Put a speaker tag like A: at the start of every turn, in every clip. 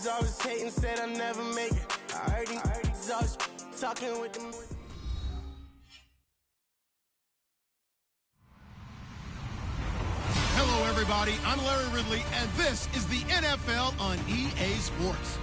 A: always hating, said I never make it. I heard these always talking with them.
B: Hello, everybody. I'm Larry Ridley, and this is the NFL on EA Sports.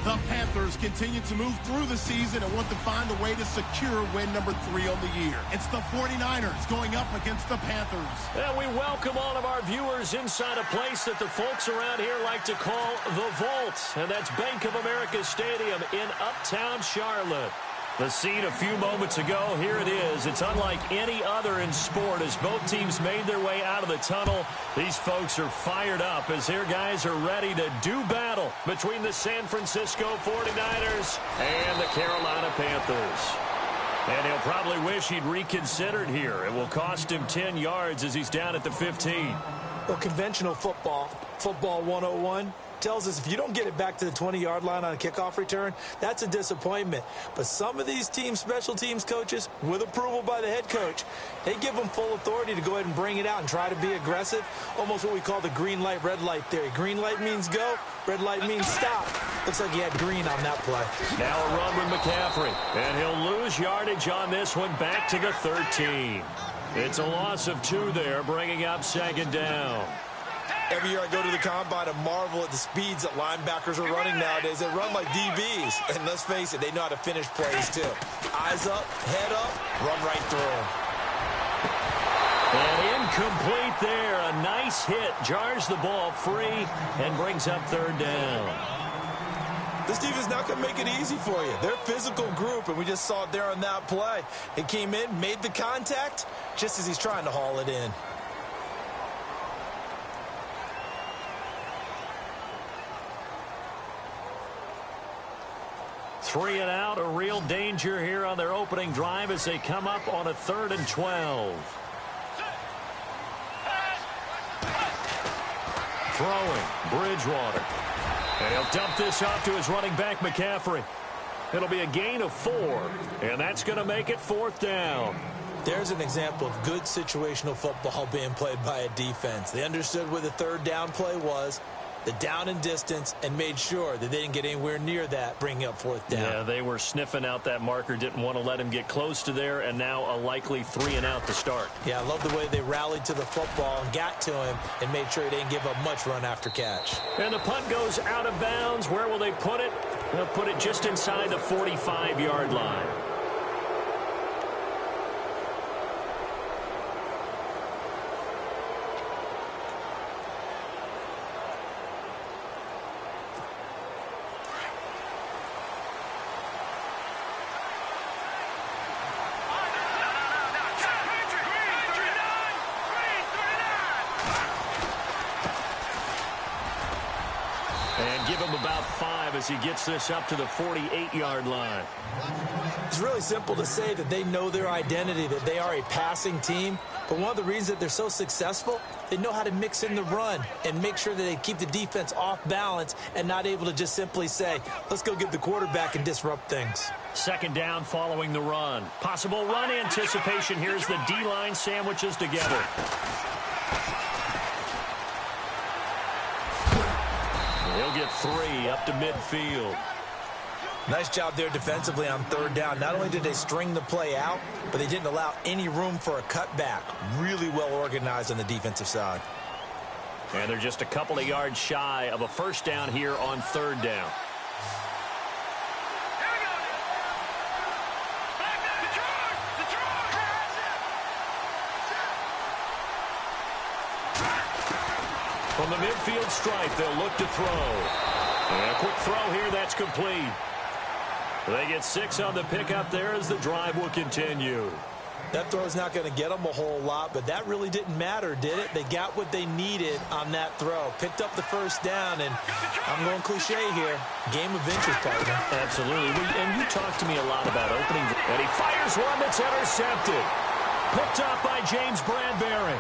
B: The Panthers continue to move through the season and want to find a way to secure win number 3 on the year. It's the 49ers going up against the Panthers.
C: And we welcome all of our viewers inside a place that the folks around here like to call the Vault. And that's Bank of America Stadium in Uptown Charlotte. The scene a few moments ago, here it is. It's unlike any other in sport as both teams made their way out of the tunnel. These folks are fired up as their guys are ready to do battle between the San Francisco 49ers and the Carolina Panthers. And he'll probably wish he'd reconsidered here. It will cost him 10 yards as he's down at the 15.
D: Well, conventional football 101, tells us if you don't get it back to the 20-yard line on a kickoff return, that's a disappointment. But some of these teams, special teams coaches, with approval by the head coach, they give them full authority to go ahead and bring it out and try to be aggressive, almost what we call the green light, red light theory. Green light means go, red light means stop. Looks like he had green on that play.
C: Now a run with McCaffrey, and he'll lose yardage on this one back to the 13. It's a loss of 2 there, bringing up second down.
D: Every year I go to the combine and marvel at the speeds that linebackers are running nowadays. They run like DBs. And let's face it, they know how to finish plays too. Eyes up, head up, run right through them.
C: And incomplete there. A nice hit. Jars the ball free and brings up third down.
D: This defense not going to make it easy for you. They're a physical group, and we just saw it there on that play. It came in, made the contact, just as he's trying to haul it in.
C: Three and out, a real danger here on their opening drive as they come up on a 3rd and 12. Throwing, Bridgewater. And he'll dump this off to his running back, McCaffrey. It'll be a gain of 4, and that's going to make it 4th down.
D: There's an example of good situational football being played by a defense. They understood where the 3rd down play was, the down and distance, and made sure that they didn't get anywhere near that, bringing up 4th down.
C: Yeah, they were sniffing out that marker, didn't want to let him get close to there, and now a likely 3 and out to start.
D: Yeah, I love the way they rallied to the football and got to him and made sure he didn't give up much run after catch.
C: And the punt goes out of bounds. Where will they put it? They'll put it just inside the 45-yard line. And give him about 5 as he gets this up to the 48-yard line.
D: It's really simple to say that they know their identity, that they are a passing team. But one of the reasons that they're so successful, they know how to mix in the run and make sure that they keep the defense off balance and not able to just simply say, let's go get the quarterback and disrupt things.
C: Second down following the run. Possible run anticipation. Here's the D-line sandwiches together. He'll get 3 up to midfield.
D: Nice job there defensively on 3rd down. Not only did they string the play out, but they didn't allow any room for a cutback. Really well organized on the defensive side.
C: And they're just a couple of yards shy of a first down here on 3rd down. From the midfield stripe, they'll look to throw. And a quick throw here, that's complete. They get 6 on the pickup there as the drive will continue.
D: That throw's not going to get them a whole lot, but that really didn't matter, did it? They got what they needed on that throw. Picked up the first down, and I'm going cliche here. Game of inches, partner.
C: Absolutely. And you talked to me a lot about opening. And he fires one that's intercepted. Picked up by James Bradbury.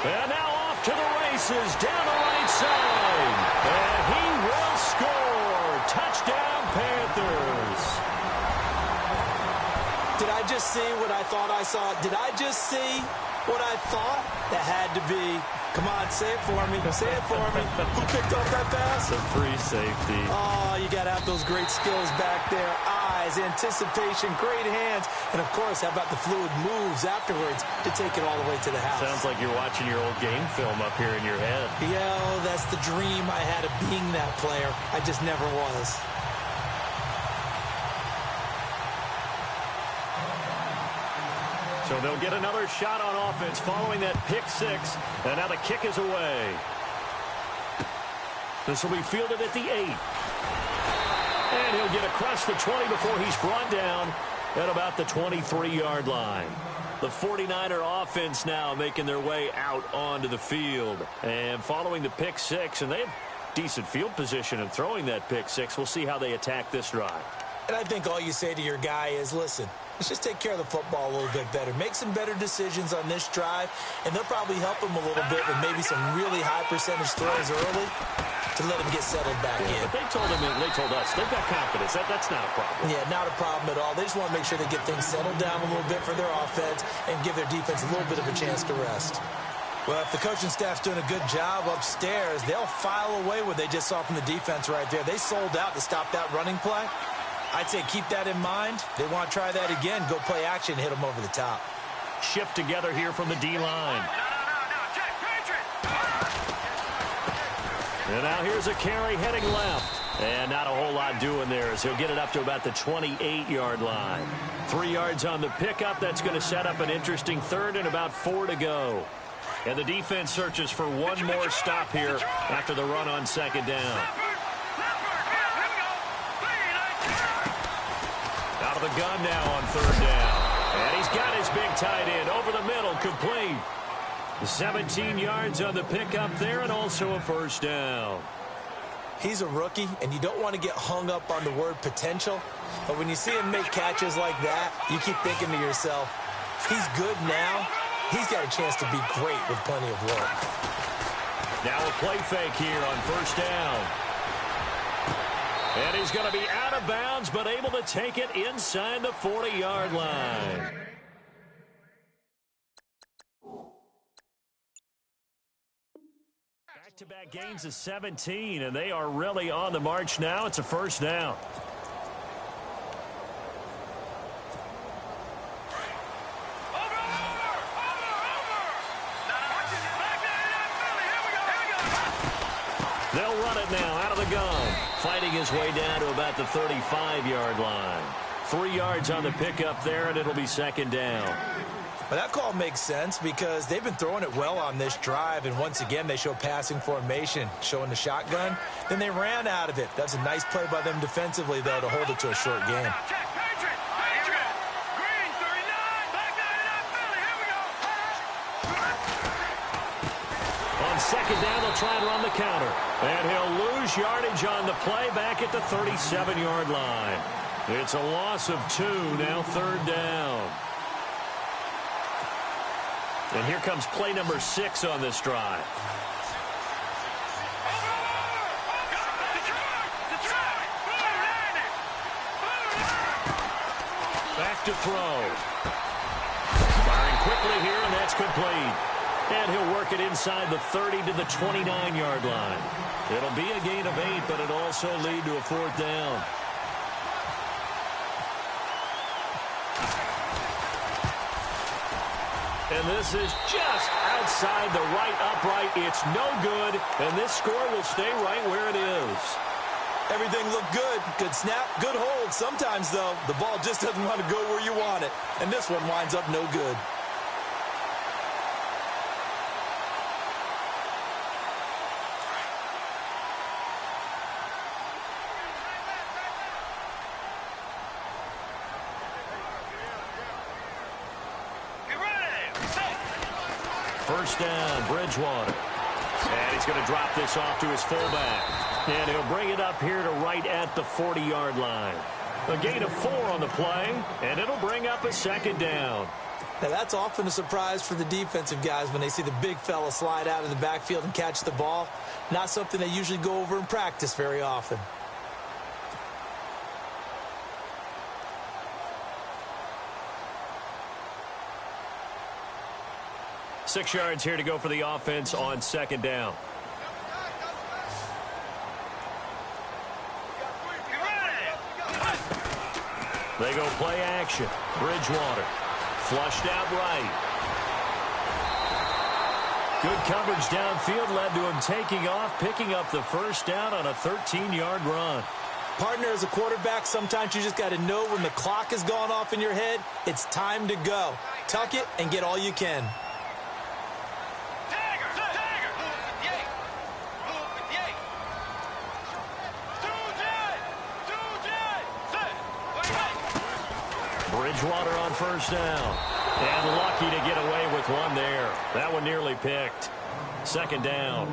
C: And now off to the races down the right side. And he will score. Touchdown, Panthers.
D: Did I just see what I thought I saw? Did I just see what I thought? That had to be Come on, say it for me. Say it for me. Who picked off that pass?
C: The free safety.
D: Oh, you got to have those great skills back there. Eyes, anticipation, great hands. And, of course, how about the fluid moves afterwards to take it all the way to the house?
C: Sounds like you're watching your old game film up here in your head.
D: Yeah, oh, that's the dream I had of being that player. I just never was.
C: So they'll get another shot on offense following that pick six. And now the kick is away. This will be fielded at the 8. And he'll get across the 20 before he's brought down at about the 23-yard line. The 49er offense now making their way out onto the field. And following the pick six, and they have decent field position in throwing that pick six. We'll see how they attack this drive.
D: And I think all you say to your guy is, listen, let's just take care of the football a little bit better. Make some better decisions on this drive, and they'll probably help him a little bit with maybe some really high percentage throws early to let him get settled back in.
C: But they told us, they've got confidence. That's not a problem.
D: Yeah, not a problem at all. They just want to make sure they get things settled down a little bit for their offense and give their defense a little bit of a chance to rest. Well, if the coaching staff's doing a good job upstairs, they'll file away what they just saw from the defense right there. They sold out to stop that running play. I'd say keep that in mind. They want to try that again. Go play action, hit them over the top.
C: Shift together here from the D-line. And now here's a carry heading left. And not a whole lot doing there as he'll get it up to about the 28-yard line. 3 yards on the pickup. That's going to set up an interesting third and about 4 to go. And the defense searches for one more stop here after the run on second down. Out of the gun now on third down. And he's got his big tight end over the middle, complete. 17 yards on the pickup there and also a first down.
D: He's a rookie, and you don't want to get hung up on the word potential. But when you see him make catches like that, you keep thinking to yourself, he's good now. He's got a chance to be great with plenty of work.
C: Now a play fake here on first down. And he's going to be out of bounds, but able to take it inside the 40-yard line. Back-to-back gains of 17, and they are really on the march now. It's a first down. They'll run it now out of the gun. Fighting his way down to about the 35-yard line. 3 yards on the pickup there, and it'll be second down.
D: But that call makes sense because they've been throwing it well on this drive, and once again they show passing formation, showing the shotgun. Then they ran out of it. That's a nice play by them defensively, though, to hold it to a short game.
C: On second down, they'll try and run the counter. And he'll lose yardage on the play back at the 37-yard line. It's a loss of 2, now third down. And here comes play number 6 on this drive. Back to throw. Firing quickly here, and that's complete. And he'll work it inside the 30 to the 29-yard line. It'll be a gain of 8, but it'll also lead to a fourth down. And this is just outside the right upright. It's no good, and this score will stay right where it is.
D: Everything looked good. Good snap, good hold. Sometimes, though, the ball just doesn't want to go where you want it. And this one winds up no good.
C: First down, Bridgewater. And he's going to drop this off to his fullback. And he'll bring it up here to right at the 40-yard line. A gain of 4 on the play, and it'll bring up a second down.
D: Now, that's often a surprise for the defensive guys when they see the big fella slide out of the backfield and catch the ball. Not something they usually go over in practice very often.
C: 6 yards here to go for the offense on second down. They go play action. Bridgewater flushed out right. Good coverage downfield led to him taking off, picking up the first down on a 13-yard run.
D: Partner, as a quarterback, sometimes you just got to know when the clock has gone off in your head, it's time to go. Tuck it and get all you can.
C: Bridgewater on first down. And lucky to get away with one there. That one nearly picked. Second down.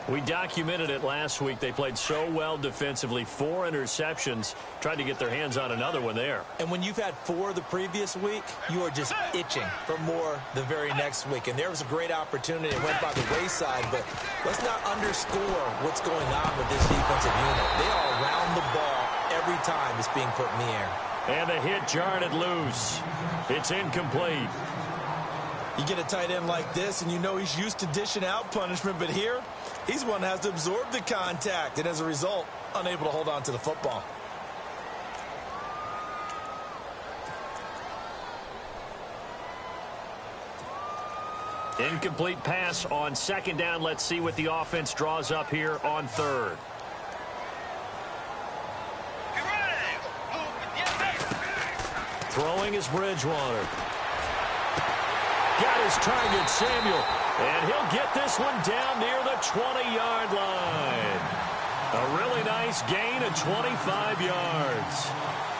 C: We documented it last week. They played so well defensively. 4 interceptions. Tried to get their hands on another one there.
D: And when you've had 4 the previous week, you are just itching for more the very next week. And there was a great opportunity. It went by the wayside. But let's not underscore what's going on with this defensive unit. They are around the ball every time it's being put in the air.
C: And the hit jarred it loose. It's incomplete.
D: You get a tight end like this, and you know he's used to dishing out punishment. But here, he's one that has to absorb the contact. And as a result, unable to hold on to the football.
C: Incomplete pass on second down. Let's see what the offense draws up here on third. Throwing is Bridgewater. Got his target, Samuel. And he'll get this one down near the 20-yard line. A really nice gain of 25 yards.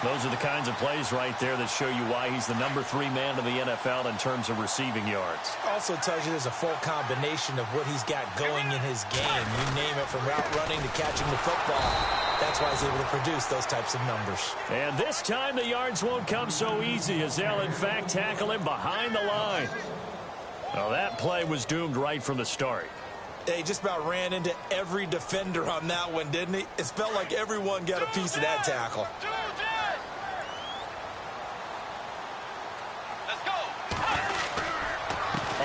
C: Those are the kinds of plays right there that show you why he's the #3 man in the NFL in terms of receiving yards.
D: Also tells you there's a full combination of what he's got going in his game. You name it, from route running to catching the football. That's why he's able to produce those types of numbers.
C: And this time the yards won't come so easy, as they'll in fact tackle him behind the line. Well, that play was doomed right from the start.
D: He just about ran into every defender on that one, didn't he? It felt like everyone got a piece of that tackle.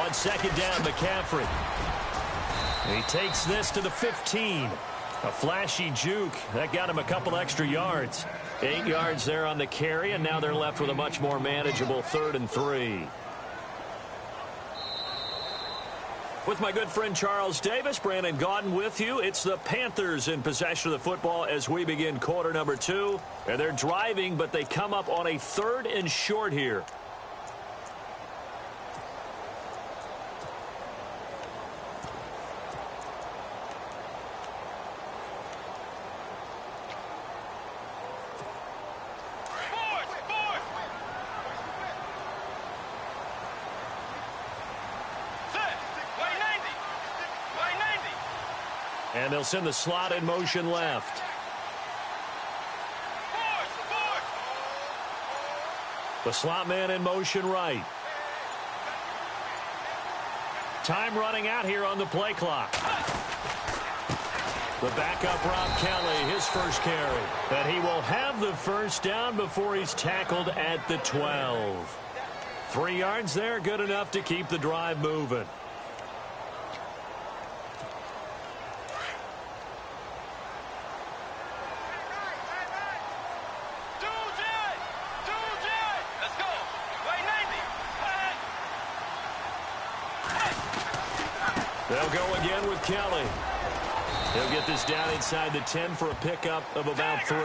C: On second down, McCaffrey. He takes this to the 15. A flashy juke. That got him a couple extra yards. 8 yards there on the carry, and now they're left with a much more manageable 3rd and 3. With my good friend Charles Davis, Brandon Gaudin with you. It's the Panthers in possession of the football as we begin quarter number 2. And they're driving, but they come up on a 3rd and short here. And they'll send the slot in motion left. The slot man in motion right. Time running out here on the play clock. The backup, Rob Kelly, his first carry. And he will have the first down before he's tackled at the 12. 3 yards there, good enough to keep the drive moving. They'll go again with Kelly. He'll get this down inside the 10 for a pickup of about 3.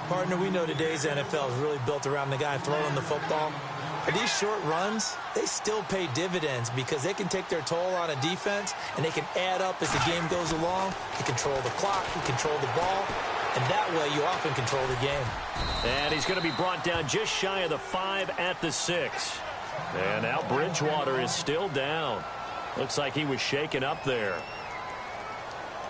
D: Partner, we know today's NFL is really built around the guy throwing the football. But these short runs, they still pay dividends because they can take their toll on a defense, and they can add up as the game goes along. You control the clock, you control the ball, and that way you often control the game.
C: And he's going to be brought down just shy of the 5 at the 6. And now Bridgewater is still down. Looks like he was shaken up there.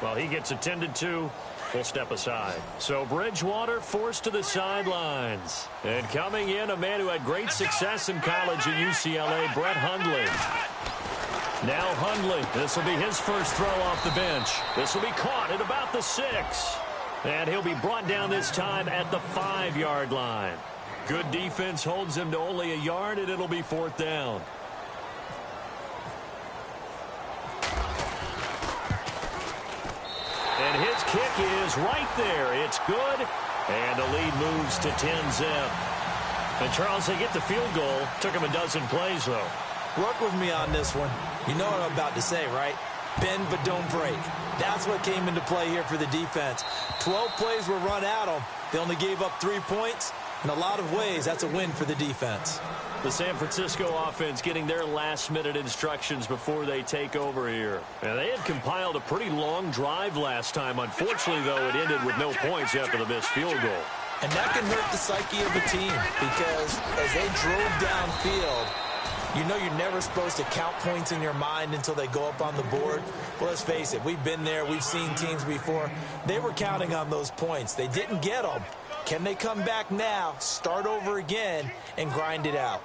C: Well, he gets attended to. We'll step aside. So Bridgewater forced to the sidelines. And coming in, a man who had great success in college at UCLA, Brett Hundley. Now Hundley, this will be his first throw off the bench. This will be caught at about the 6. And he'll be brought down this time at the 5-yard line. Good defense holds him to only a yard, and it'll be 4th down. kick is right there. It's good, and the lead moves to 10-zip. And, Charles, they get the field goal. Took them a dozen plays, though.
D: Work with me on this one. You know what I'm about to say, right? Bend but don't break. That's what came into play here for the defense. 12 plays were run at them. They only gave up 3 points. In a lot of ways, that's a win for the defense.
C: The San Francisco offense getting their last-minute instructions before they take over here. And they had compiled a pretty long drive last time. Unfortunately, though, it ended with no points after the missed field goal.
D: And that can hurt the psyche of a team because as they drove downfield, you know you're never supposed to count points in your mind until they go up on the board. Well, let's face it, we've been there. We've seen teams before. They were counting on those points. They didn't get them. Can they come back now, start over again, and grind it out?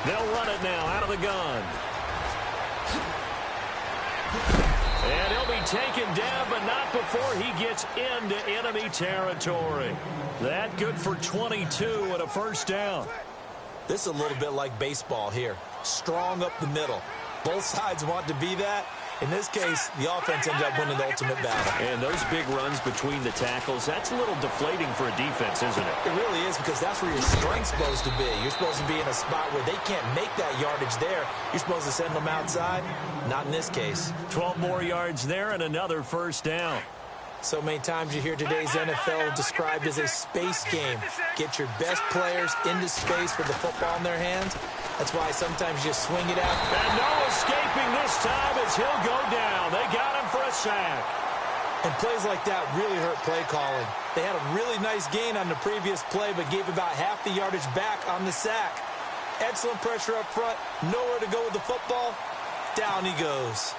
C: They'll run it now out of the gun. And he'll be taken down, but not before he gets into enemy territory. That good for 22 and a first down.
D: This is a little bit like baseball here. Strong up the middle. Both sides want to be that. In this case, the offense ended up winning the ultimate battle.
C: And those big runs between the tackles, that's a little deflating for a defense, isn't it?
D: It really is because that's where your strength's supposed to be. You're supposed to be in a spot where they can't make that yardage there. You're supposed to send them outside. Not in this case.
C: 12 more yards there and another first down.
D: So many times you hear today's NFL described as a space game. Get your best players into space with the football in their hands. That's why sometimes you swing it out.
C: And no escaping this time as he'll go down. They got him for a sack.
D: And plays like that really hurt play calling. They had a really nice gain on the previous play, but gave about half the yardage back on the sack. Excellent pressure up front. Nowhere to go with the football. Down he goes.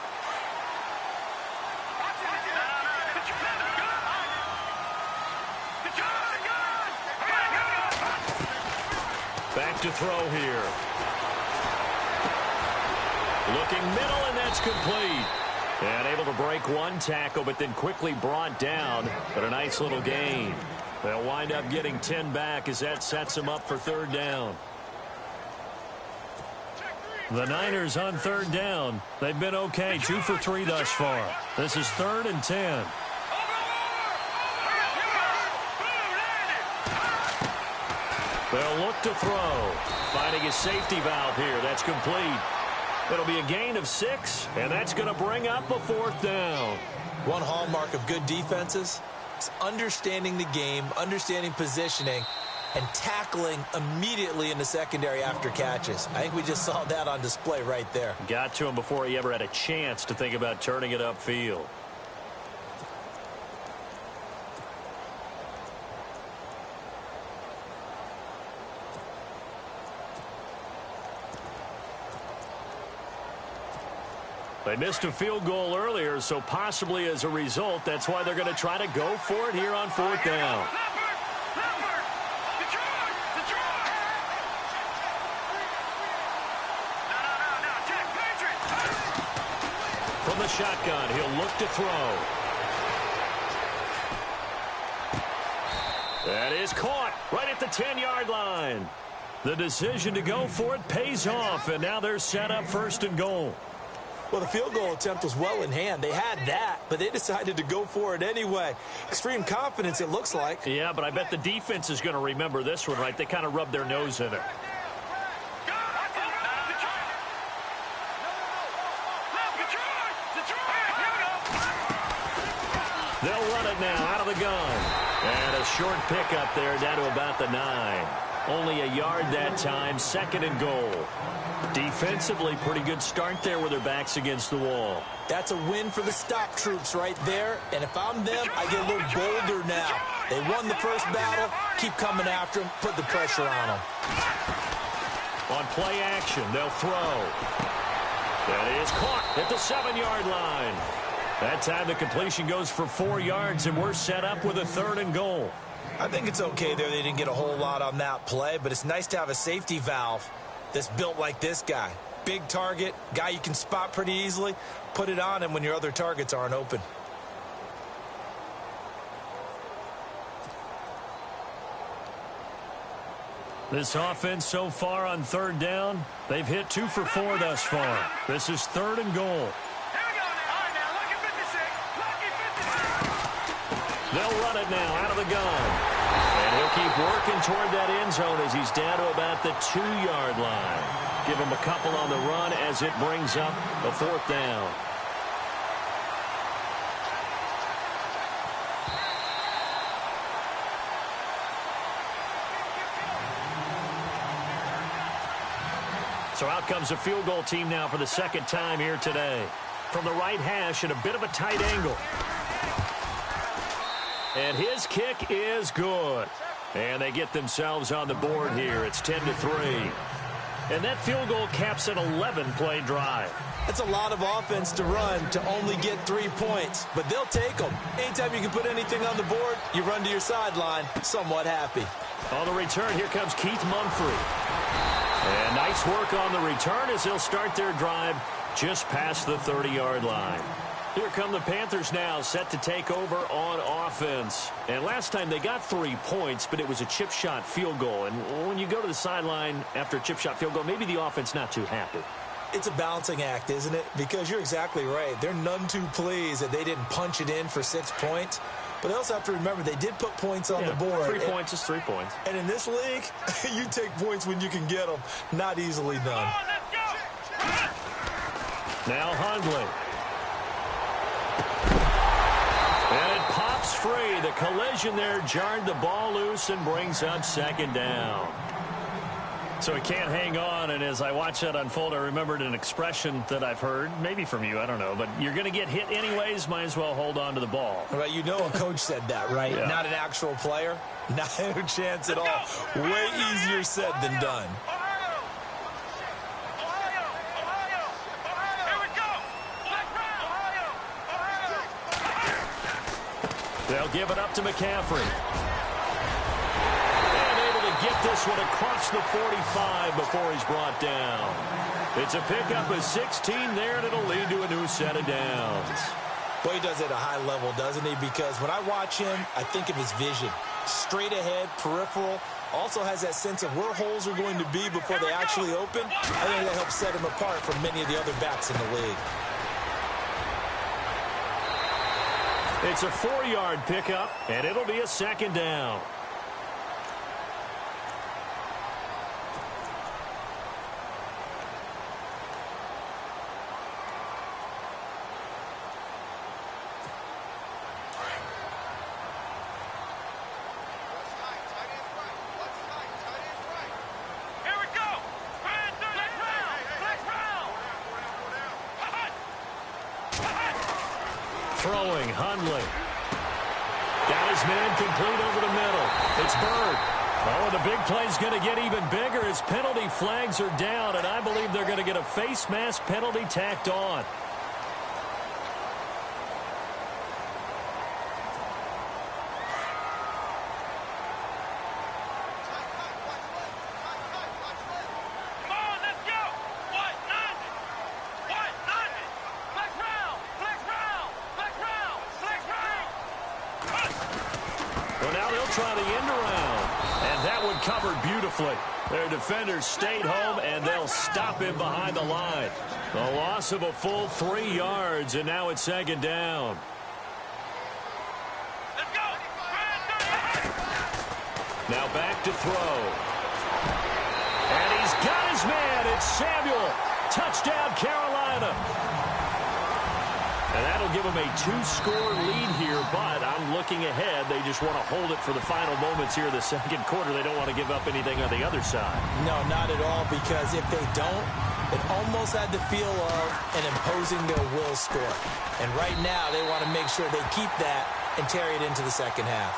C: Back to throw here. Looking middle, and that's complete. And able to break one tackle, but then quickly brought down. But a nice little gain. They'll wind up getting 10 back as that sets them up for third down. The Niners on third down. They've been okay, 2 for 3 thus far. This is 3rd and 10. They'll look to throw. Finding a safety valve here. That's complete. It'll be a gain of 6, and that's going to bring up a 4th down.
D: One hallmark of good defenses is understanding the game, understanding positioning, and tackling immediately in the secondary after catches. I think we just saw that on display right there.
C: Got to him before he ever had a chance to think about turning it upfield. They missed a field goal earlier, so possibly as a result, that's why they're going to try to go for it here on 4th down. From the shotgun, he'll look to throw. That is caught right at the 10-yard line. The decision to go for it pays off, and now they're set up 1st and goal.
D: Well, the field goal attempt was well in hand. They had that, but they decided to go for it anyway. Extreme confidence, it looks like.
C: Yeah, but I bet the defense is going to remember this one, right? They kind of rubbed their nose in it. They'll run it now out of the gun. And a short pickup there down to about the 9. Only a yard that time, 2nd and goal. Defensively, pretty good start there with their backs against the wall.
D: That's a win for the stop troops right there. And if I'm them, I get a little bolder now. They won the first battle. Keep coming after them. Put the pressure on them.
C: On play action, they'll throw. That is caught at the 7-yard line. That time the completion goes for 4 yards, and we're set up with a 3rd and goal.
D: I think it's okay there. They didn't get a whole lot on that play, but it's nice to have a safety valve that's built like this guy. Big target, guy you can spot pretty easily. Put it on him when your other targets aren't open.
C: This offense so far on third down, they've hit 2 for 4 thus far. This is 3rd and goal. They'll run it now out of the gun. And he'll keep working toward that end zone as he's down to about the 2-yard line. Give him a couple on the run as it brings up a 4th down. So out comes a field goal team now for the 2nd time here today. From the right hash at a bit of a tight angle. And his kick is good. And they get themselves on the board here. It's 10-3. And that field goal caps an 11-play drive.
D: That's a lot of offense to run to only get 3 points. But they'll take them. Anytime you can put anything on the board, you run to your sideline somewhat happy.
C: On the return, here comes Keith Mumphrey. And nice work on the return as they'll start their drive just past the 30-yard line. Here come the Panthers now, set to take over on offense. And last time they got 3 points, but it was a chip shot field goal. And when you go to the sideline after a chip shot field goal, maybe the offense not too happy.
D: It's a balancing act, isn't it? Because you're exactly right. They're none too pleased that they didn't punch it in for 6 points. But they also have to remember they did put points on the board.
C: 3 points is 3 points.
D: And in this league, you take points when you can get them. Not easily done.
C: Now Hundley. And it pops free. The collision there jarred the ball loose and brings up 2nd down. So he can't hang on, and as I watch that unfold, I remembered an expression that I've heard, maybe from you, I don't know, but you're going to get hit anyways, might as well hold on to the ball.
D: Right, you know a coach said that, right?
C: Yeah.
D: Not an actual player. Not a chance at all. Way easier said than done.
C: They'll give it up to McCaffrey. And able to get this one across the 45 before he's brought down. It's a pickup of 16 there, and it'll lead to a new set of downs.
D: Well, he does it at a high level, doesn't he? Because when I watch him, I think of his vision. Straight ahead, peripheral. Also has that sense of where holes are going to be before they actually open. I think that helps set him apart from many of the other backs in the league.
C: It's a 4-yard pickup, and it'll be a 2nd down. Throwing, Hundley. Got his man complete over the middle. It's Bird. Oh, and the big play's going to get even bigger as penalty flags are down, and I believe they're going to get a face mask penalty tacked on. Try the end around, and that one covered beautifully. Their defenders stayed home, and they'll stop him behind the line. The loss of a full 3 yards, and now it's 2nd down. Let's go. Now back to throw. And he's got his man. It's Samuel. Touchdown, Carolina. And that'll give them a 2-score lead here, but I'm looking ahead. They just want to hold it for the final moments here in the 2nd quarter. They don't want to give up anything on the other side.
D: No, not at all, because if they don't, it almost had the feel of an imposing their will score. And right now, they want to make sure they keep that and carry it into the 2nd half.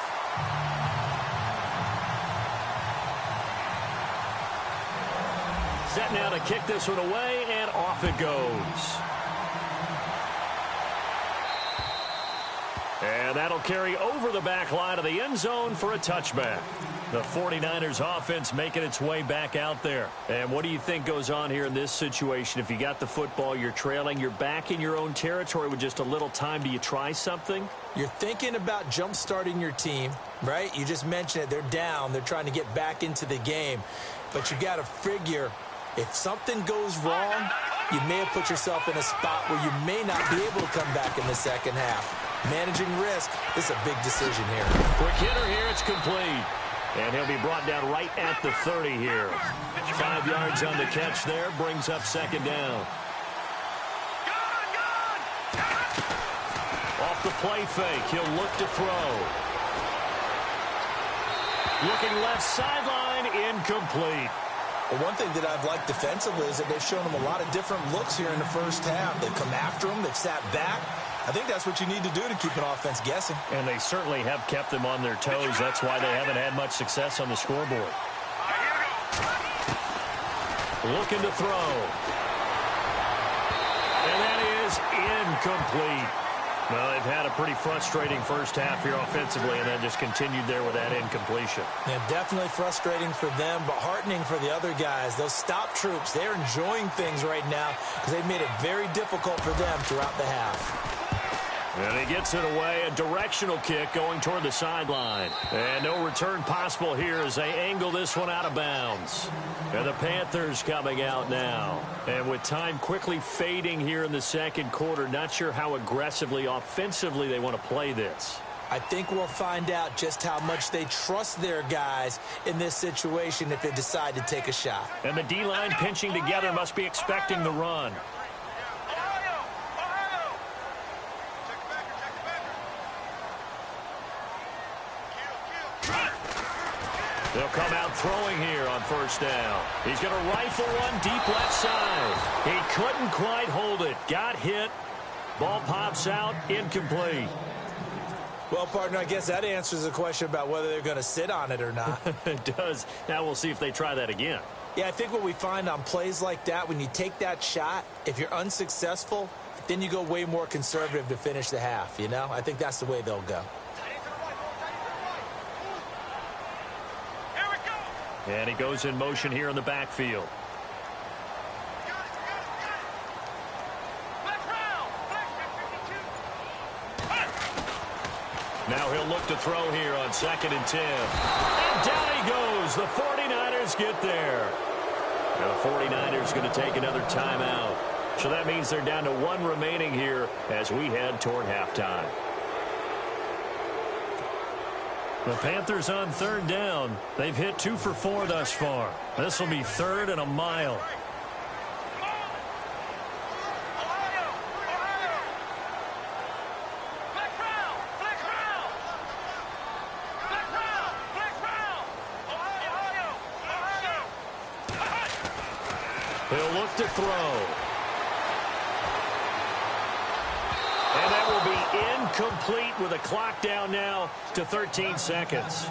C: Set now to kick this one away, and off it goes. And that'll carry over the back line of the end zone for a touchback. The 49ers offense making its way back out there. And what do you think goes on here in this situation? If you got the football, you're trailing, you're back in your own territory with just a little time. Do you try something?
D: You're thinking about jump-starting your team, right? You just mentioned it. They're down. They're trying to get back into the game. But you got to figure if something goes wrong, you may have put yourself in a spot where you may not be able to come back in the second half. Managing risk is a big decision here.
C: Quick hitter here. It's complete. And he'll be brought down right at the 30 here. 5 yards on the catch there. Brings up second down. Off the play fake. He'll look to throw. Looking left sideline. Incomplete.
D: Well, one thing that I've liked defensively is that they've shown him a lot of different looks here in the first half. They've come after him. They've sat back. I think that's what you need to do to keep an offense guessing.
C: And they certainly have kept them on their toes. That's why they haven't had much success on the scoreboard. Looking to throw. And that is incomplete. Well, they've had a pretty frustrating first half here offensively, and then just continued there with that incompletion.
D: Yeah, definitely frustrating for them, but heartening for the other guys. Those stop troops, they're enjoying things right now because they've made it very difficult for them throughout the half.
C: And he gets it away, a directional kick going toward the sideline. And no return possible here as they angle this one out of bounds. And the Panthers coming out now. And with time quickly fading here in the second quarter, not sure how aggressively, offensively they want to play this.
D: I think we'll find out just how much they trust their guys in this situation if they decide to take a shot.
C: And the D-line pinching together must be expecting the run. They'll come out throwing here on first down. He's going to rifle one deep left side. He couldn't quite hold it. Got hit. Ball pops out. Incomplete.
D: Well, partner, I guess that answers the question about whether they're going to sit on it or not.
C: It does. Now we'll see if they try that again.
D: Yeah, I think what we find on plays like that, when you take that shot, if you're unsuccessful, then you go way more conservative to finish the half, you know? I think that's the way they'll go.
C: And he goes in motion here in the backfield. Now he'll look to throw here on 2nd and 10. And down he goes. The 49ers get there. Now the 49ers going to take another timeout. So that means they're down to 1 remaining here as we head toward halftime. The Panthers on 3rd down. They've hit 2 for 4 thus far. This will be 3rd and a mile. He'll look to throw. And that will be incomplete with a clock down now to 13 seconds.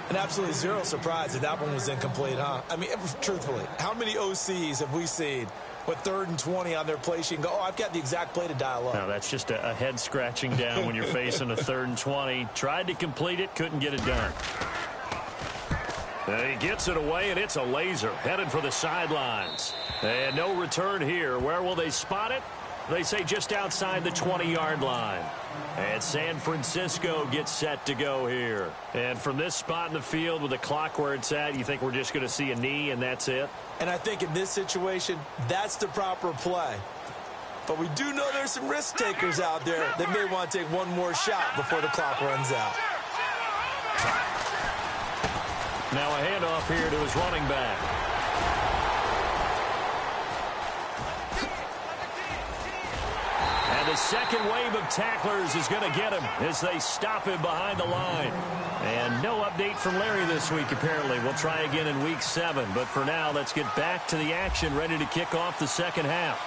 D: And absolutely zero surprise that that one was incomplete, huh? I mean, truthfully, how many OCs have we seen with 3rd and 20 on their play sheet and go, oh, I've got the exact play to dial up?
C: Now, that's just a head scratching down when you're facing a 3rd and 20. Tried to complete it, couldn't get it done. And he gets it away, and it's a laser headed for the sidelines. And no return here. Where will they spot it? They say just outside the 20-yard line. And San Francisco gets set to go here. And from this spot in the field with the clock where it's at, you think we're just going to see a knee and that's it?
D: And I think in this situation, that's the proper play. But we do know there's some risk takers out there that may want to take one more shot before the clock runs out.
C: Now a handoff here to his running back. And the second wave of tacklers is going to get him as they stop him behind the line. And no update from Larry this week, apparently. We'll try again in week 7. But for now, let's get back to the action, ready to kick off the second half.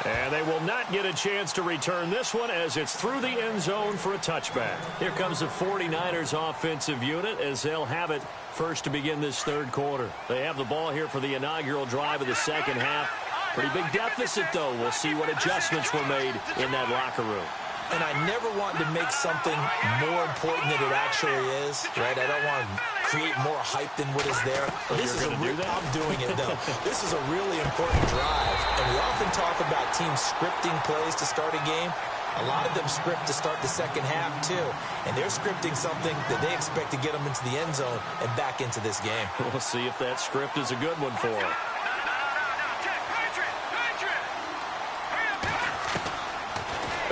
C: And they will not get a chance to return this one as it's through the end zone for a touchback. Here comes the 49ers offensive unit as they'll have it first to begin this 3rd quarter. They have the ball here for the inaugural drive of the second half. Pretty big deficit, though. We'll see what adjustments were made in that locker room.
D: and I never want to make something more important than it actually is, right? I don't want to create more hype than what is there. This is I'm doing it, though. This is a really important drive, and we often talk about teams scripting plays to start a game. A lot of them script to start the second half, too, and they're scripting something that they expect to get them into the end zone and back into this game.
C: We'll see if that script is a good one for them.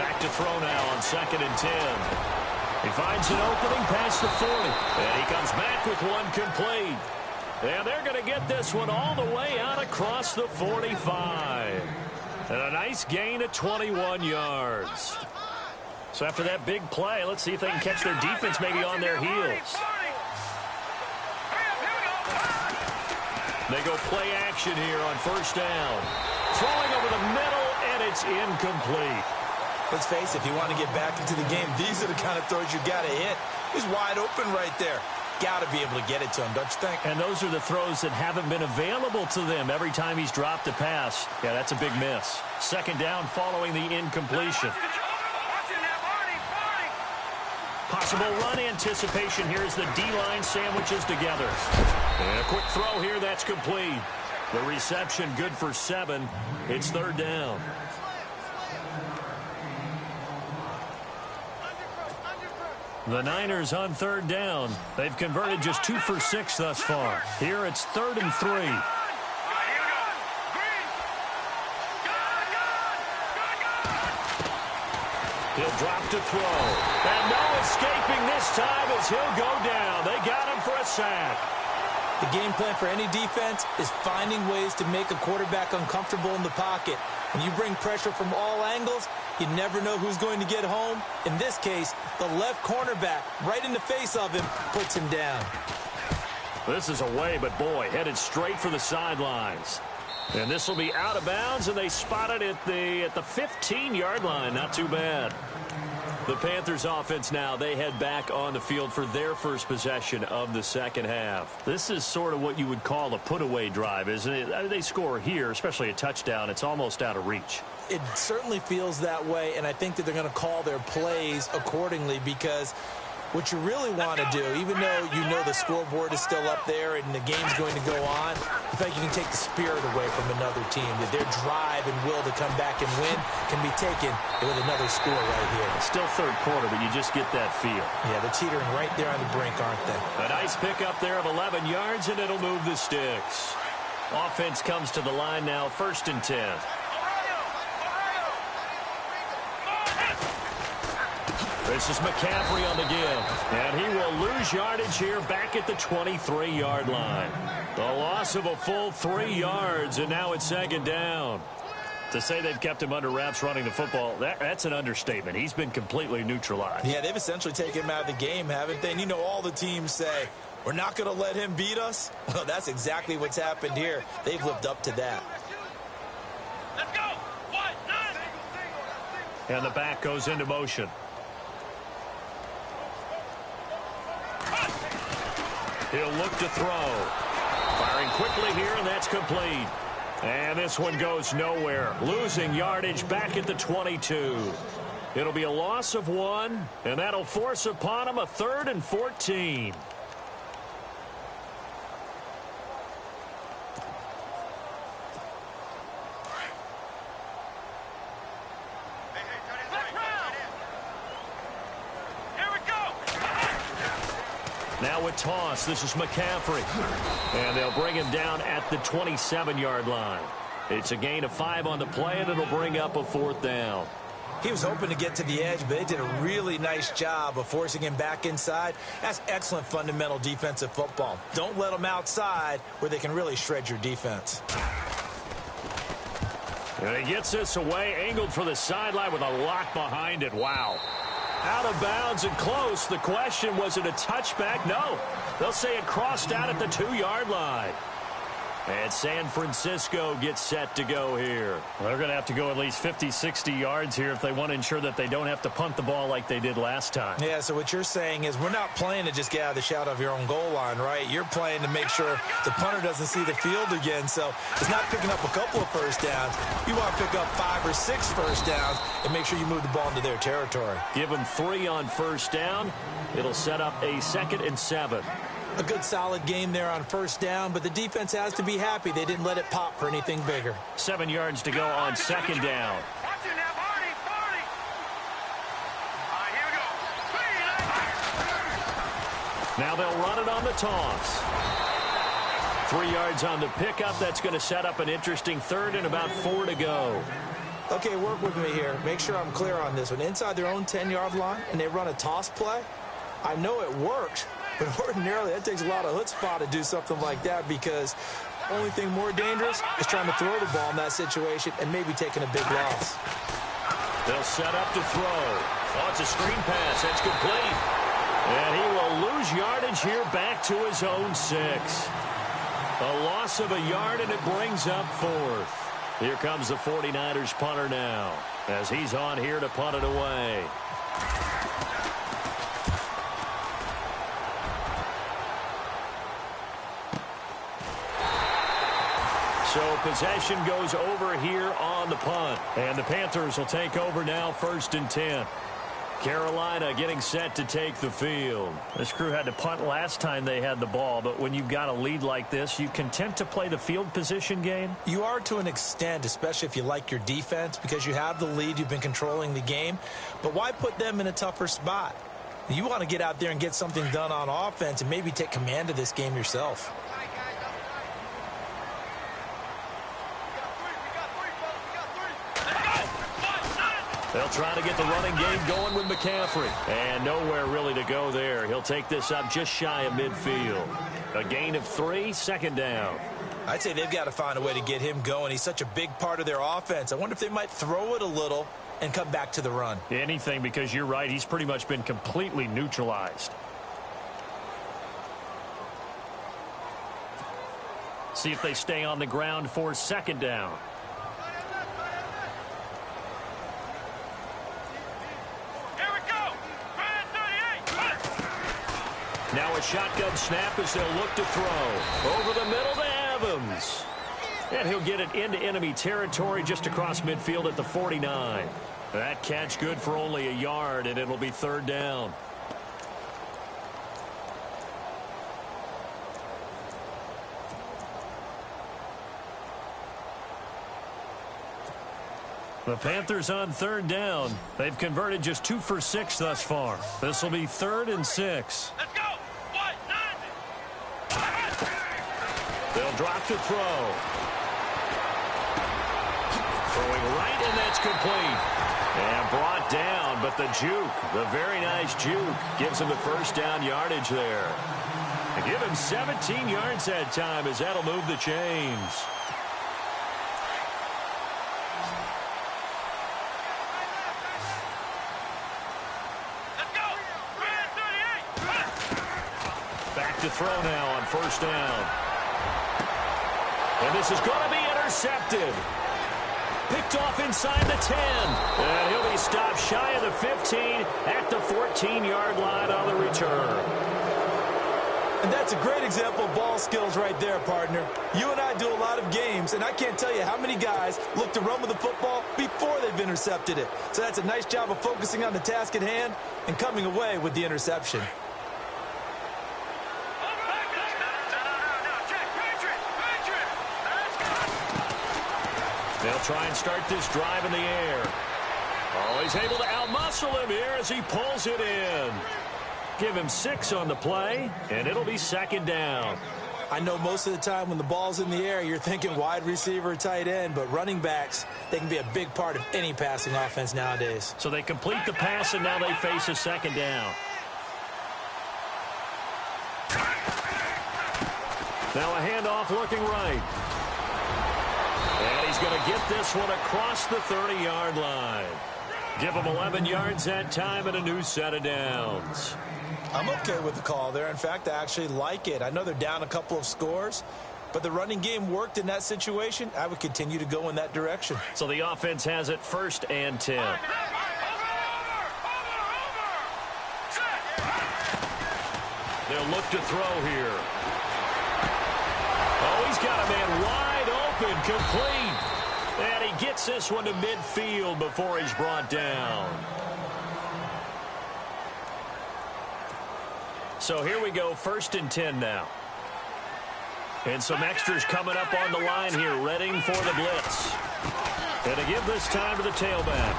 C: Back to throw now on 2nd and 10. He finds an opening past the 40, and he comes back with one complete. And they're going to get this one all the way out across the 45. And a nice gain of 21 yards. So after that big play, let's see if they can catch their defense maybe on their heels. They go play action here on 1st down. Throwing over the middle, and it's incomplete.
D: Let's face it, if you want to get back into the game, these are the kind of throws you got to hit. He's wide open right there. Got to be able to get it to him, don't you think?
C: And those are the throws that haven't been available to them every time he's dropped a pass. Yeah, that's a big miss. 2nd down following the incompletion. Possible run anticipation here as the D-line sandwiches together. And a quick throw here, that's complete. The reception good for 7. It's 3rd down. The Niners on 3rd down. They've converted just 2 for 6 thus far. Here it's 3rd and 3. He'll drop to throw. And no escaping this time as he'll go down. They got him for a sack.
D: The game plan for any defense is finding ways to make a quarterback uncomfortable in the pocket. When you bring pressure from all angles, you never know who's going to get home. In this case, the left cornerback, right in the face of him, puts him down.
C: This is away, but boy, headed straight for the sidelines. And this will be out of bounds, and they spot it at the 15-yard line. Not too bad. The Panthers offense now, they head back on the field for their first possession of the second half. This is sort of what you would call a put-away drive, isn't it? I mean, they score here, especially a touchdown. It's almost out of reach.
D: It certainly feels that way, and I think that they're going to call their plays accordingly because what you really want to do, even though you know the scoreboard is still up there and the game's going to go on, I think you can take the spirit away from another team. That their drive and will to come back and win can be taken with another score right here.
C: Still 3rd quarter, but you just get that feel.
D: Yeah, they're teetering right there on the brink, aren't they?
C: A nice pickup there of 11 yards, and it'll move the sticks. Offense comes to the line now, 1st and 10. This is McCaffrey on the give, and he will lose yardage here back at the 23-yard line. The loss of a full 3 yards, and now it's 2nd down. To say they've kept him under wraps running the football, that's an understatement. He's been completely neutralized.
D: Yeah, they've essentially taken him out of the game, haven't they? And you know all the teams say, we're not going to let him beat us. Well, that's exactly what's happened here. They've lived up to that.
E: Let's go. 1, 9.
C: And the back goes into motion. He'll look to throw. Firing quickly here, and that's complete. And this one goes nowhere. Losing yardage back at the 22. It'll be a loss of 1, and that'll force upon him a 3rd and 14. Now a toss. This is McCaffrey. And they'll bring him down at the 27-yard line. It's a gain of 5 on the play, and it'll bring up a 4th down.
D: He was hoping to get to the edge, but they did a really nice job of forcing him back inside. That's excellent fundamental defensive football. Don't let them outside where they can really shred your defense.
C: And he gets this away, angled for the sideline with a lock behind it. Wow. Out of bounds and close. The question, was it a touchback? No. They'll say it crossed out at the 2-yard line. And San Francisco gets set to go here.
F: Well, they're going to have to go at least 50, 60 yards here if they want to ensure that they don't have to punt the ball like they did last time.
D: Yeah, so what you're saying is we're not playing to just get out of the shadow of your own goal line, right? You're playing to make sure the punter doesn't see the field again. So it's not picking up a couple of first downs. You want to pick up 5 or 6 first downs and make sure you move the ball into their territory.
C: Give them 3 on first down. It'll set up a 2nd and 7.
D: A good solid game there on first down, but the defense has to be happy they didn't let it pop for anything bigger.
C: 7 yards to go on 2nd down.
E: Watch it now, Barney, Barney. All right, here we go.
C: Now they'll run it on the toss. 3 yards on the pickup. That's going to set up an interesting 3rd and about 4 to go.
D: Okay, work with me here. Make sure I'm clear on this one. Inside their own 10-yard line, and they run a toss play. I know it worked, but ordinarily that takes a lot of chutzpah to do something like that because the only thing more dangerous is trying to throw the ball in that situation and maybe taking a big loss.
C: They'll set up to throw. Oh, it's a screen pass. That's complete. And he will lose yardage here back to his own 6. A loss of a yard, and it brings up 4th. Here comes the 49ers punter now as he's on here to punt it away. So possession goes over here on the punt. And the Panthers will take over now, 1st and 10. Carolina getting set to take the field.
F: This crew had to punt last time they had the ball, but when you've got a lead like this, you content to play the field position game?
D: You are to an extent, especially if you like your defense, because you have the lead, you've been controlling the game. But why put them in a tougher spot? You want to get out there and get something done on offense and maybe take command of this game yourself.
C: They'll try to get the running game going with McCaffrey. And nowhere really to go there. He'll take this up just shy of midfield. A gain of 3, 2nd down.
D: I'd say they've got to find a way to get him going. He's such a big part of their offense. I wonder if they might throw it a little and come back to the run.
F: Anything, because you're right. He's pretty much been completely neutralized. See if they stay on the ground for 2nd down.
C: Now a shotgun snap as they'll look to throw. Over the middle to Evans. And he'll get it into enemy territory just across midfield at the 49. That catch good for only a yard, and it'll be 3rd down.
F: The Panthers on 3rd down. They've converted just 2 for 6 thus far. This will be 3rd and 6.
E: Let's go. 1, 9.
C: They'll drop to throw. Throwing right, and that's complete. And brought down, but the juke, the very nice juke, gives him the 1st down yardage there. And give him 17 yards that time as that'll move the chains. To throw now on 1st down. And this is going to be intercepted. Picked off inside the 10. And he'll be stopped shy of the 15 at the 14-yard line on the return.
D: And that's a great example of ball skills right there, partner. You and I do a lot of games, and I can't tell you how many guys look to run with the football before they've intercepted it. So that's a nice job of focusing on the task at hand and coming away with the interception.
C: They'll try and start this drive in the air. Always able to outmuscle him here as he pulls it in. Give him 6 on the play, and it'll be 2nd down.
D: I know most of the time when the ball's in the air, you're thinking wide receiver, tight end, but running backs, they can be a big part of any passing offense nowadays.
F: So they complete the pass, and now they face a 2nd down.
C: Now a handoff looking right. And he's going to get this one across the 30-yard line. Give him 11 yards that time and a new set of downs.
D: I'm okay with the call there. In fact, I actually like it. I know they're down a couple of scores, but the running game worked in that situation. I would continue to go in that direction.
C: So the offense has it 1st and 10. They'll look to throw here. Oh, he's got a man wide open, complete. And he gets this one to midfield before he's brought down. So here we go, 1st and 10 now. And some extras coming up on the line here, readying for the blitz. And to give this time to the tailback.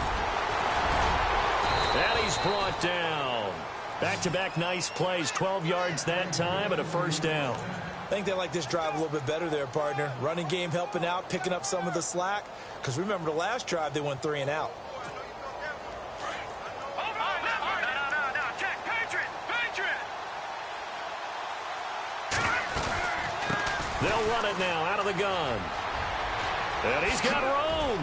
C: And he's brought down. Back-to-back nice plays, 12 yards that time and a 1st down.
D: I think they like this drive a little bit better there, partner. Running game helping out, picking up some of the slack. Because remember the last drive, they went 3 and out.
C: They'll run it now out of the gun. And he's got room.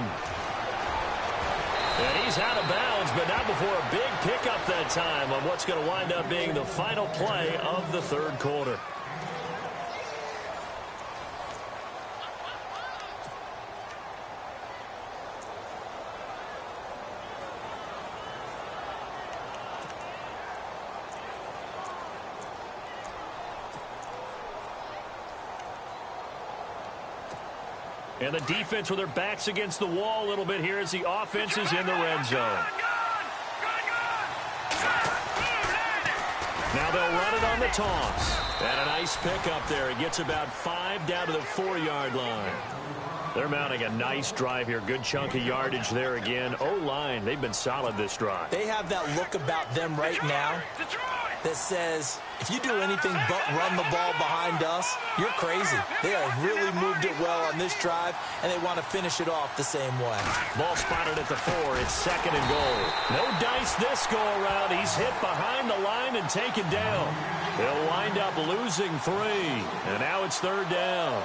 C: And he's out of bounds, but not before a big pickup that time on what's going to wind up being the final play of the 3rd quarter. And the defense with their backs against the wall a little bit here as the offense is in the red zone. Now they'll run it on the toss. And a nice pickup there. It gets about 5 down to the 4-yard line. They're mounting a nice drive here. Good chunk of yardage there again. O-line, they've been solid this drive.
D: They have that look about them right now that says, if you do anything but run the ball behind us, you're crazy. They have really moved it well on this drive, and they want to finish it off the same way.
C: Ball spotted at the 4. It's 2nd and goal. No dice this go-around. He's hit behind the line and taken down. They'll wind up losing 3, and now it's 3rd down.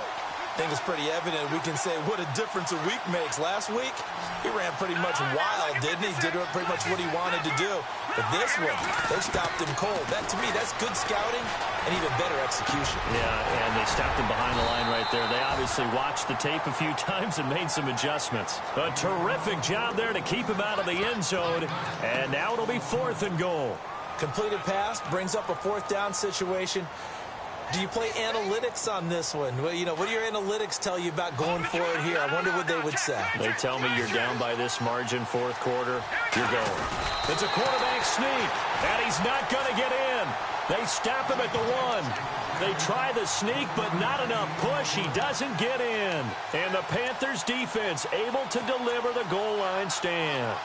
D: I think it's pretty evident. We can say what a difference a week makes. Last week, he ran pretty much wild, didn't he? Did pretty much what he wanted to do. But this one, they stopped him cold. That, to me, that's good scouting and even better execution.
C: Yeah, and they stopped him behind the line right there. They obviously watched the tape a few times and made some adjustments. A terrific job there to keep him out of the end zone. And now it'll be 4th and goal.
D: Completed pass brings up a 4th down situation. Do you play analytics on this one? Well, you know, what do your analytics tell you about going for it here? I wonder what they would say.
C: They tell me you're down by this margin, 4th quarter. You're going. It's a quarterback sneak, and he's not going to get in. They stop him at the 1. They try the sneak, but not enough push. He doesn't get in. And the Panthers defense able to deliver the goal line stand.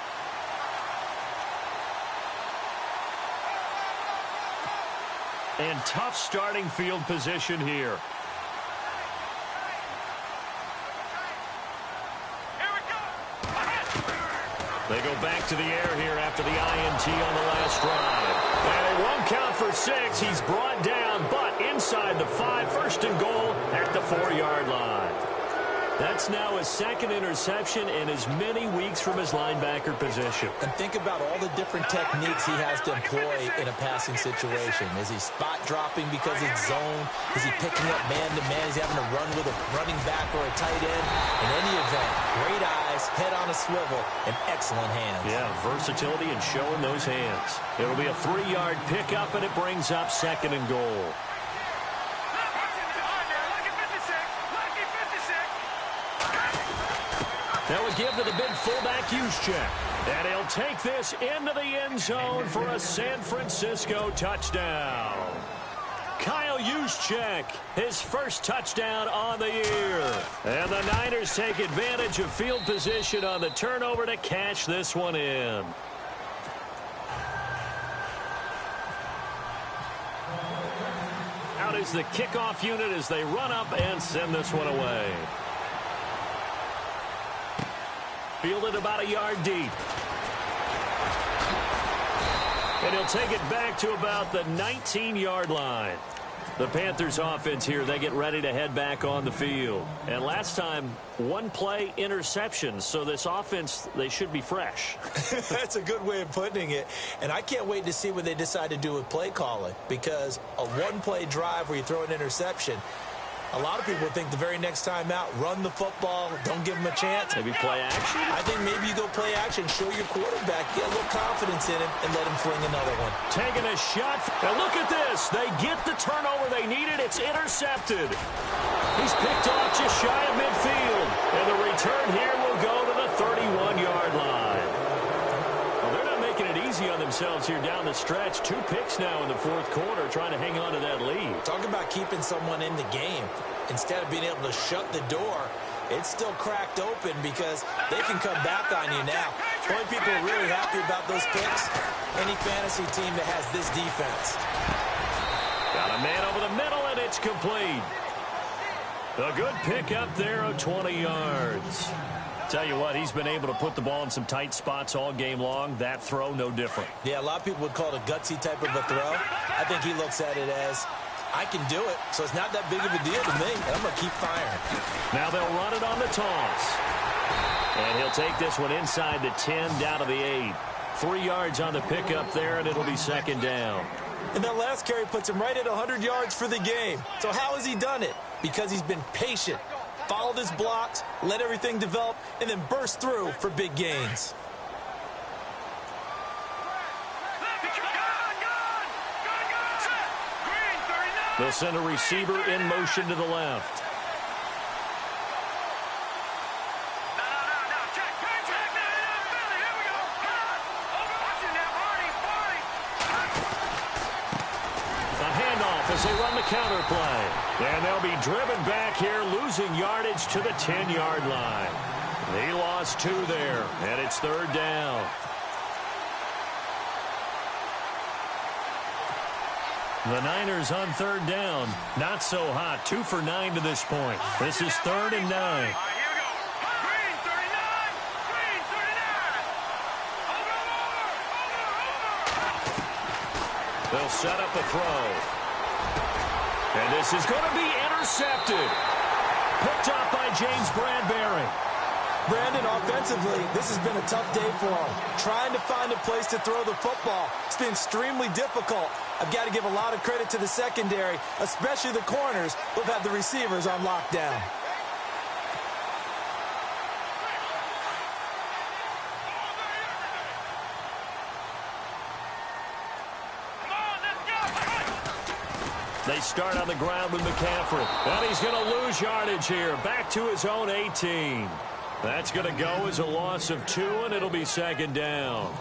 C: And tough starting field position here. They go back to the air here after the INT on the last drive. And it won't count for 6. He's brought down, but inside the 5, 1st and goal at the 4-yard line. That's now his 2nd interception in as many weeks from his linebacker position.
D: And think about all the different techniques he has to employ in a passing situation. Is he spot dropping because it's zone? Is he picking up man-to-man? Is he having to run with a running back or a tight end? In any event, great eyes, head on a swivel, and excellent hands.
C: Yeah, versatility and showing those hands. It'll be a 3-yard pickup, and it brings up 2nd and goal. That would give to the big fullback Juszczyk. And he'll take this into the end zone for a San Francisco touchdown. Kyle Juszczyk, his 1st touchdown on the year. And the Niners take advantage of field position on the turnover to cash this one in. Out is the kickoff unit as they run up and send this one away. Fielded about a yard deep. And he'll take it back to about the 19-yard line. The Panthers offense here, they get ready to head back on the field. And last time, 1-play interception. So this offense, they should be fresh.
D: That's a good way of putting it. And I can't wait to see what they decide to do with play calling. Because a 1-play drive where you throw an interception, A lot of people think the very next time out, run the football, don't give him a chance.
C: Maybe play action?
D: I think maybe you go play action, show your quarterback, get a little confidence in him, and let him fling another one.
C: Taking a shot. Now look at this. They get the turnover they needed. It's intercepted. He's picked off just shy of midfield. And the return here will go to the 31-yard line. Well, they're not making it easy on themselves here down the stretch. 2 picks now in the fourth quarter, trying to hang on to that lead.
D: Talk about keeping someone in the game. Instead of being able to shut the door, it's still cracked open because they can come back on you now. The only people are really happy about those picks, any fantasy team that has this defense.
C: Got a man over the middle, and it's complete. A good pick up there of 20 yards. Tell you what, he's been able to put the ball in some tight spots all game long. That throw, no different.
D: Yeah, a lot of people would call it a gutsy type of a throw. I think he looks at it as, I can do it, so it's not that big of a deal to me, and I'm going to keep firing.
C: Now they'll run it on the toss. And he'll take this one inside the 10, down to the 8. 3 yards on the pickup there, and it'll be second down.
D: And that last carry puts him right at 100 yards for the game. So how has he done it? Because he's been patient, followed his blocks, let everything develop, and then burst through for big gains.
C: They'll send a receiver in motion to the left. A handoff as they run the counter play. And they'll be driven back here, losing yardage to the 10-yard line. He lost 2 there, and it's third down. The Niners on third down. Not so hot. 2 for 9 to this point. This is 3rd and 9.
E: Here we go. Green 39. Green 39. Over.
C: They'll set up a throw. And this is going to be intercepted. Picked up by James Bradbury.
D: Brandon, offensively, this has been a tough day for him. Trying to find a place to throw the football. It's been extremely difficult. I've got to give a lot of credit to the secondary, especially the corners who've had the receivers on lockdown.
C: They start on the ground with McCaffrey. And he's going to lose yardage here. Back to his own 18. That's going to go as a loss of 2, and it'll be second down.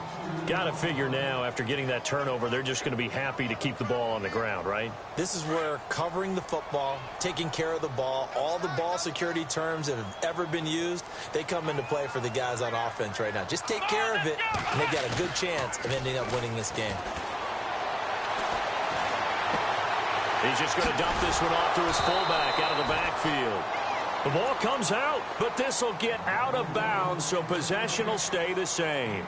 C: Got to figure now, after getting that turnover, they're just going to be happy to keep the ball on the ground, right?
D: This is where covering the football, taking care of the ball, all the ball security terms that have ever been used, they come into play for the guys on offense right now. Just take care of it, and they've got a good chance of ending up winning this game.
C: He's just going to dump this one off to his fullback out of the backfield. The ball comes out, but this will get out of bounds, so possession will stay the same.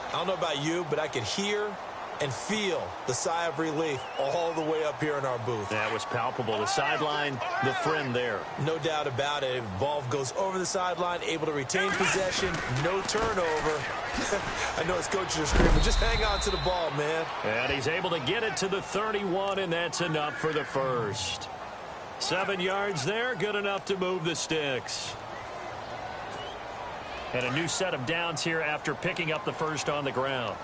D: I don't know about you, but I could hear and feel the sigh of relief all the way up here in our booth.
C: That was palpable. The sideline, the friend there.
D: No doubt about it. Ball goes over the sideline, able to retain possession, no turnover. I know his coaches are screaming, just hang on to the ball, man.
C: And he's able to get it to the 31, and that's enough for the first. 7 yards there, good enough to move the sticks. And a new set of downs here after picking up the first on the ground.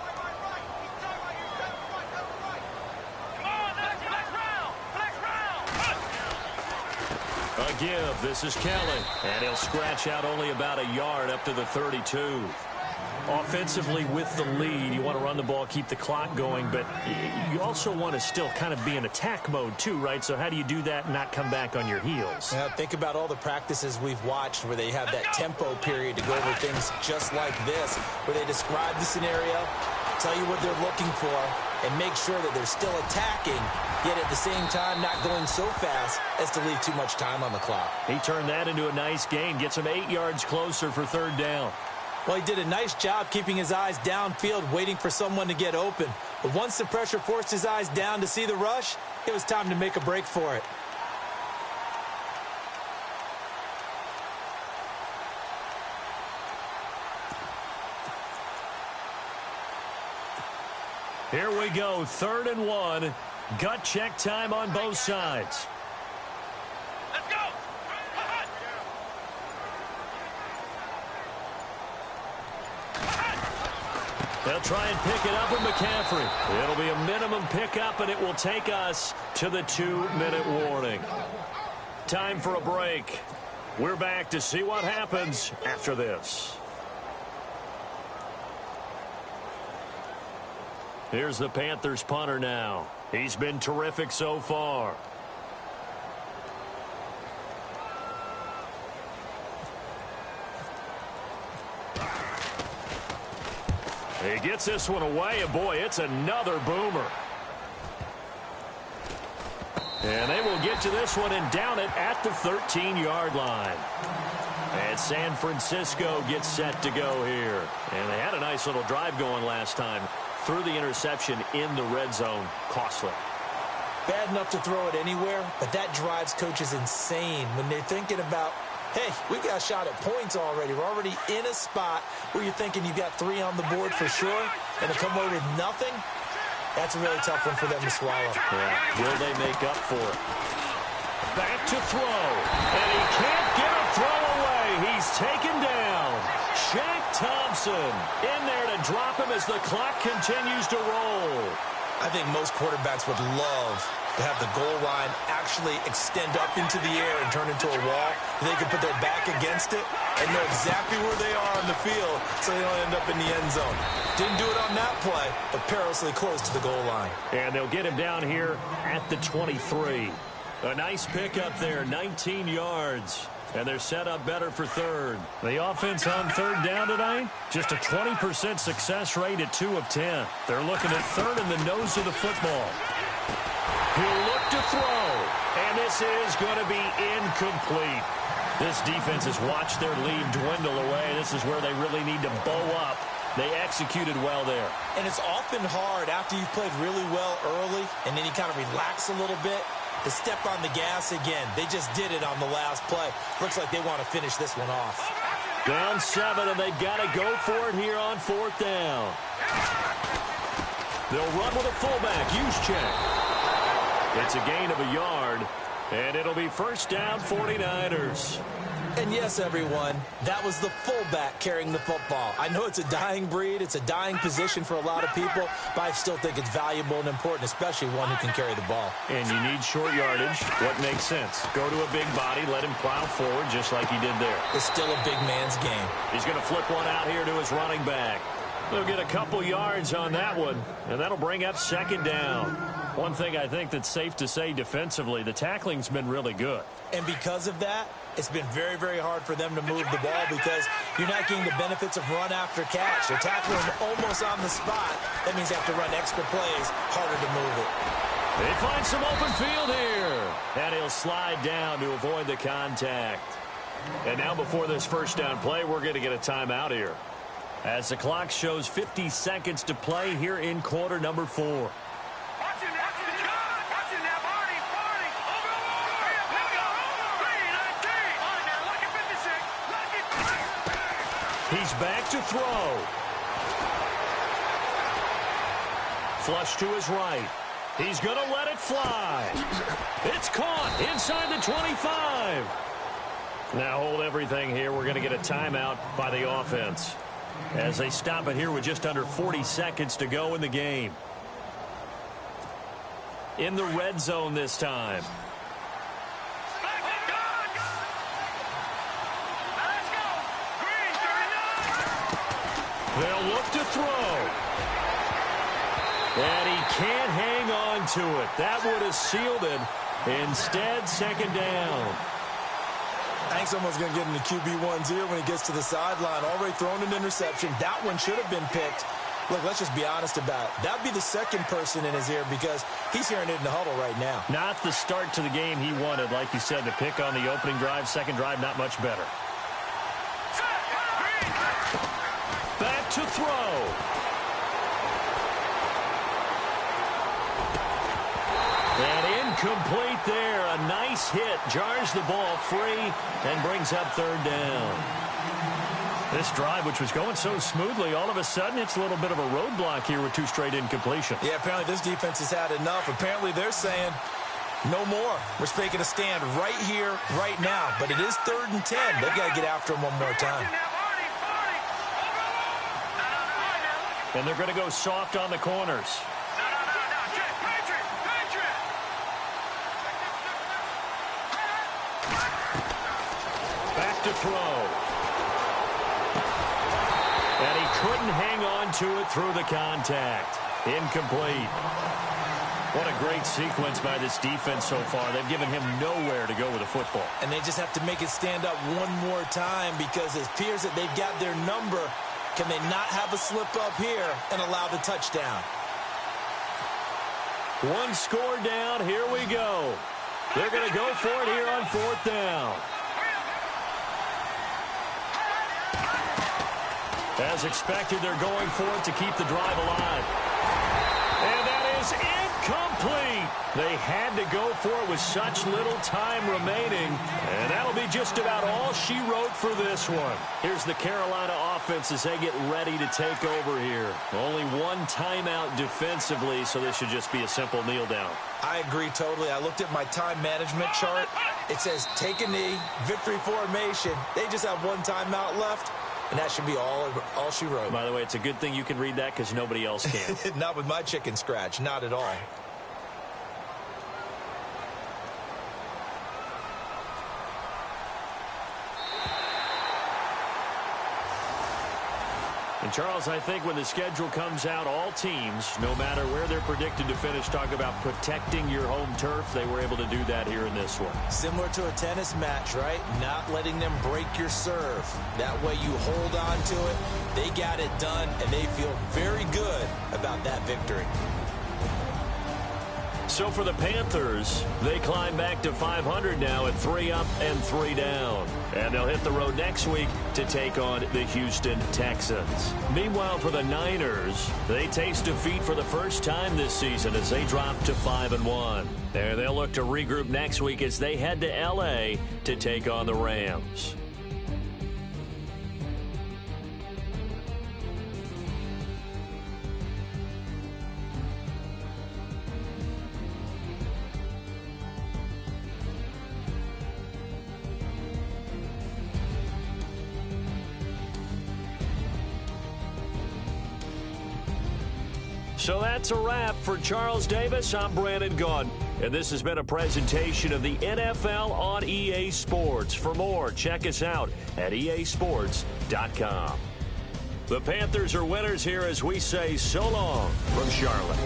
C: A give. This is Kelly. And he'll scratch out only about a yard up to the 32. Offensively with the lead, you want to run the ball, keep the clock going, but you also want to still kind of be in attack mode too, right? So how do you do that and not come back on your heels?
D: Now, think about all the practices we've watched where they have that tempo period to go over things just like this, where they describe the scenario, tell you what they're looking for, and make sure that they're still attacking, yet at the same time not going so fast as to leave too much time on the clock.
C: He turned that into a nice gain, gets him 8 yards closer for third down.
D: Well, he did a nice job keeping his eyes downfield, waiting for someone to get open. But once the pressure forced his eyes down to see the rush, it was time to make a break for it.
C: Here we go, 3rd and 1. Gut check time on both sides.
E: Let's go.
C: They'll try and pick it up with McCaffrey. It'll be a minimum pickup, and it will take us to the 2-minute warning. Time for a break. We're back to see what happens after this. Here's the Panthers punter now. He's been terrific so far. He gets this one away, and boy, it's another boomer. And they will get to this one and down it at the 13-yard line. And San Francisco gets set to go here. And they had a nice little drive going last time. Threw the interception in the red zone. Costly.
D: Bad enough to throw it anywhere, but that drives coaches insane when they're thinking about, hey, we got a shot at points already. We're already in a spot where you're thinking you got 3 on the board for sure, and to come away with nothing, that's a really tough one for them to swallow.
C: Yeah. Will they make up for it? Back to throw, and he can't get a throw away. He's taken down. Shaq Thompson in there to drop him as the clock continues to roll.
D: I think most quarterbacks would love to have the goal line actually extend up into the air and turn into a wall. They can put their back against it and know exactly where they are on the field so they don't end up in the end zone. Didn't do it on that play, but perilously close to the goal line.
C: And they'll get him down here at the 23. A nice pickup there, 19 yards. And they're set up better for third. The offense on third down tonight, just a 20% success rate at 2 of 10. They're looking at third in the nose of the football. He'll look to throw, and this is going to be incomplete. This defense has watched their lead dwindle away. This is where they really need to bow up. They executed well there.
D: And it's often hard after you've played really well early, and then you kind of relax a little bit, to step on the gas again. They just did it on the last play. Looks like they want to finish this one off.
C: Down 7, and they've got to go for it here on 4th down. They'll run with a fullback. Juszczyk. It's a gain of a yard, and it'll be first down 49ers.
D: And yes, everyone, that was the fullback carrying the football. I know it's a dying breed. It's a dying position for a lot of people, but I still think it's valuable and important, especially one who can carry the ball.
C: And you need short yardage. What makes sense? Go to a big body, let him plow forward just like he did there.
D: It's still a big man's game.
C: He's going to flip one out here to his running back. They'll get a couple yards on that one, and that'll bring up 2nd down. One thing I think that's safe to say defensively, the tackling's been really good.
D: And because of that, it's been very, very hard for them to move the ball because you're not getting the benefits of run after catch. They're tackling almost on the spot. That means they have to run extra plays, harder to move it.
C: They find some open field here. And he'll slide down to avoid the contact. And now before this first down play, we're going to get a timeout here. As the clock shows 50 seconds to play here in quarter number 4. He's back to throw. Flush to his right. He's going to let it fly. It's caught inside the 25. Now hold everything here. We're going to get a timeout by the offense as they stop it here with just under 40 seconds to go in the game. In the red zone this time. They'll look to throw. And he can't hang on to it. That would have sealed it. Instead, 2nd down.
D: I think someone's going to get in the QB1's ear when he gets to the sideline. Already thrown an interception. That one should have been picked. Look, let's just be honest about it. That would be the second person in his ear because he's hearing it in the huddle right now.
C: Not the start to the game he wanted. Like you said, the pick on the opening drive, second drive, not much better. Back to throw. And incomplete there. A nice hit. Jars the ball free and brings up 3rd down. This drive, which was going so smoothly, all of a sudden it's a little bit of a roadblock here with 2 straight incompletions.
D: Yeah, apparently this defense has had enough. Apparently they're saying no more. We're making a stand right here, right now. But it is 3rd and 10. They've got to get after him one more time.
C: And they're going to go soft on the corners. Back to throw. And he couldn't hang on to it through the contact. Incomplete. What a great sequence by this defense so far. They've given him nowhere to go with the football.
D: And they just have to make it stand up one more time because it appears that they've got their number. Can they not have a slip up here and allow the touchdown?
C: One score down. Here we go. They're going to go for it here on 4th down. As expected, they're going for it to keep the drive alive. And that is incomplete. They had to go for it with such little time remaining. And that'll be just about all she wrote for this one. Here's the Carolina offense as they get ready to take over here. Only one timeout defensively, so this should just be a simple kneel down.
D: I agree totally. I looked at my time management chart. It says take a knee, victory formation. They just have one timeout left. And that should be all she wrote.
C: By the way, it's a good thing you can read that because nobody else can.
D: Not with my chicken scratch. Not at all.
C: And, Charles, I think when the schedule comes out, all teams, no matter where they're predicted to finish, talk about protecting your home turf. They were able to do that here in this one.
D: Similar to a tennis match, right? Not letting them break your serve. That way you hold on to it. They got it done, and they feel very good about that victory.
C: So for the Panthers, they climb back to 500 now at 3 up and 3 down. And they'll hit the road next week to take on the Houston Texans. Meanwhile, for the Niners, they taste defeat for the first time this season as they drop to 5-1. And they'll look to regroup next week as they head to L.A. to take on the Rams. So that's a wrap. For Charles Davis, I'm Brandon Gaudin. And this has been a presentation of the NFL on EA Sports. For more, check us out at easports.com. The Panthers are winners here as we say so long from Charlotte.